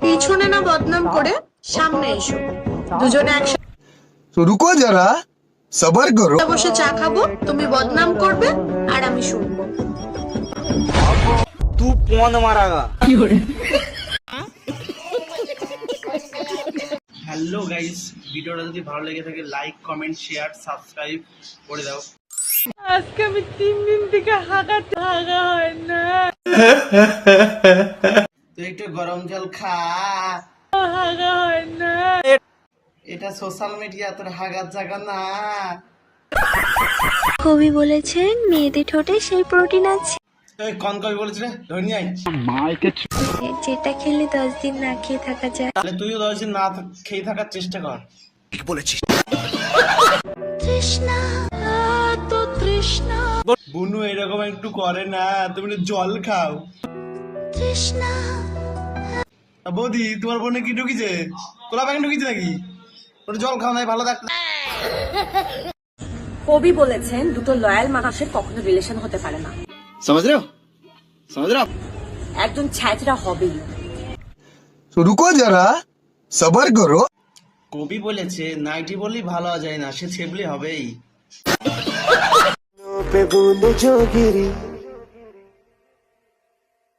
পিছনে না বদনাম করে সামনে এসো, দুজনে একসাথে तो रुको जरा सबर करो। বসে চা খাবো, তুমি বদনাম করবে আর আমি শুনবো। तू कौन मारागा? হ্যালো গাইস, ভিডিওটা যদি ভালো লেগে থাকে লাইক কমেন্ট শেয়ার সাবস্ক্রাইব করে দাও। আজকে আমি 3 দিন থেকে হাগা হয় না, তুই একটু গরম জল খা, হাগা হয় না। এটা সোশ্যাল মিডিয়া, তোর হাগার জায়গা না। কবি বলেছেন মেয়েদের ঠোঁটে সেই প্রোটিন আছে এই কোন কবি বলেছিস রে? ধরে আই, যেটা খেলে 10 দিন না খেয়ে থাকা যায়। তাহলে তুইও 10 দিন না খেয়ে থাকার চেষ্টা কর। ঠিক বলেছিস। তৃষ্ণা তো তৃষ্ণা বুনু এরকম একটু করে না, তুমি একটু জল খাও। তৃষ্ণা বৌদি তোমার বোনে কি ঢুকিছে? কোলা ব্যাগ ঢুকিছে নাকি? ওটা জল খাও নাই ভালো থাকতে। কবি বলেছেন দুটো লয়াল মানুষের কখনো রিলেশন হতে পারে না। समझ रहे हो? समझ रहे हो? একজন ছায়াছাড়া হবেই। तो रुको जरा सबर करो। কবি বলেছে নাইটি বললেই ভালো হওয়া যায় না, সে ছেবলি হবেই।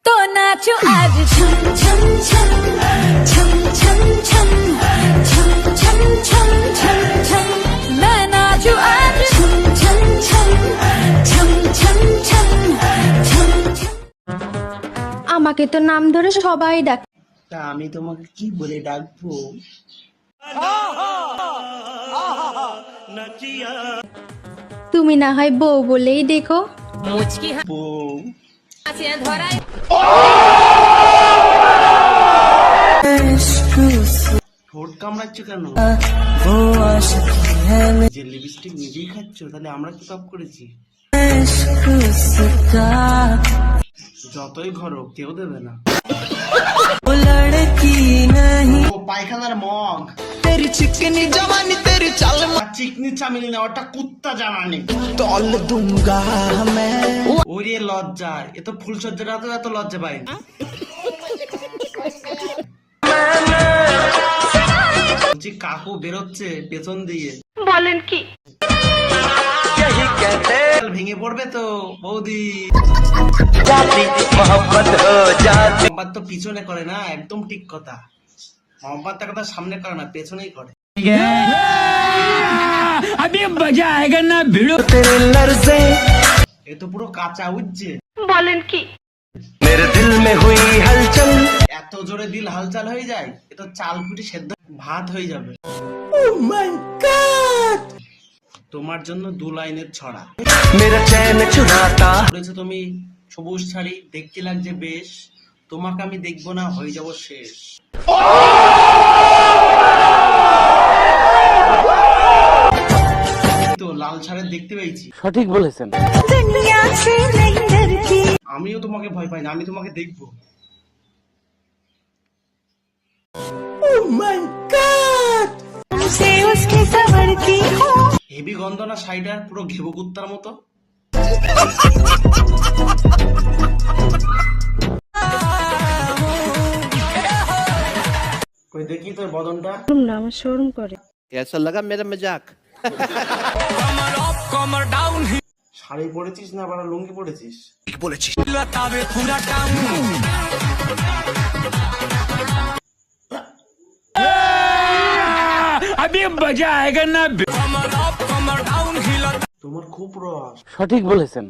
তো নাচো আজ ছম ছম ছম ছম ছম ছম ছম ছম ছম ছম ছম না নাচো আজ ছম ছম ছম ছম ছম ছম ছম ছম। আমাকে তো নাম ধরে সবাই ডাকে, তা আমি তোমাকে কি বলে ডাকবো? তুমি না হয় বউ বলেই দেখো। বউ। ঠোঁট কামড়াচ্ছ কেন? যে লিপস্টিক নিজেই খাচ্ছ, তাহলে আমরা কি পাপ করেছি? যতই ঘরো কেউ দেবে না। ও পায়খানার মগ, चिकनी जवानी तेरी चाल চিকনি চামিলি না, ওটা কুত্তা জামানি। तौल दूंगा मैं। ওরে লজ্জা, এ তো ফুলসজ্জাটা তো এত লজ্জা পায় না। বলছি কাকু বেরোচ্ছে পেছন দিয়ে। বলেন কি? ভেঙে পড়বে তো বৌদি। मोहब्बत हो जाती। মোহাম্মদ তো পিছনে করে না, একদম ঠিক কথা। মোহাম্মদ তার কথা সামনে করে না, পেছনেই করে। अभी मजा आएगा ना भिड़ो तेरे लर्ज़े। এ তো পুরো কাঁচা উজ্জে। বলেন কি? मेरे दिल में हुई हलचल। এত জোরে দিল হালচাল হয়ে যায়, এ তো চাল ফুটে সেদ্ধ ভাত হয়ে যাবে। Oh my God! তোমার জন্য 2 লাইনের ছড়া। मेरा चैन चुराता। বলেছো তুমি সবুজ শাড়ি দেখতে লাগছে বেশ, তোমাকে আমি দেখবো না হয়ে যাব শেষ। তো লাল শাড়ি দেখতে পেয়েছি। সঠিক বলেছেন। দুনিয়া সে नहीं डरती। আমিও তোমাকে ভয় পাই না, আমি তোমাকে দেখবো। Oh my God! से उसकी संवरती हूँ। হেভি গন্ধ না শাড়িটার, পুরো ঘেবো কুত্তার মতো। কই দেখি তোর বদনটা। না আমার শরম করে। कैसा लगा मेरा मजाक? শাড়ি পরেছিস না আবার লুঙ্গি পরেছিস? বলেছিস। अभी मजा आएगा ना। তোমার খুব রস। সঠিক বলেছেন।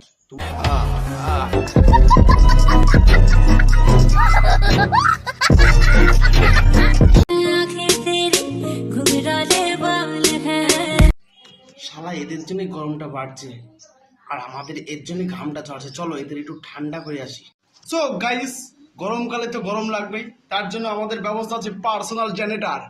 শালা এদের জন্য গরমটা বাড়ছে আর আমাদের এর জন্য ঘামটা ঝরছে। চলো এদের একটু ঠান্ডা করে আসি। সো গাইস, গরমকালে তো গরম লাগবেই, তার জন্য আমাদের ব্যবস্থা আছে পার্সোনাল জেনারেটর।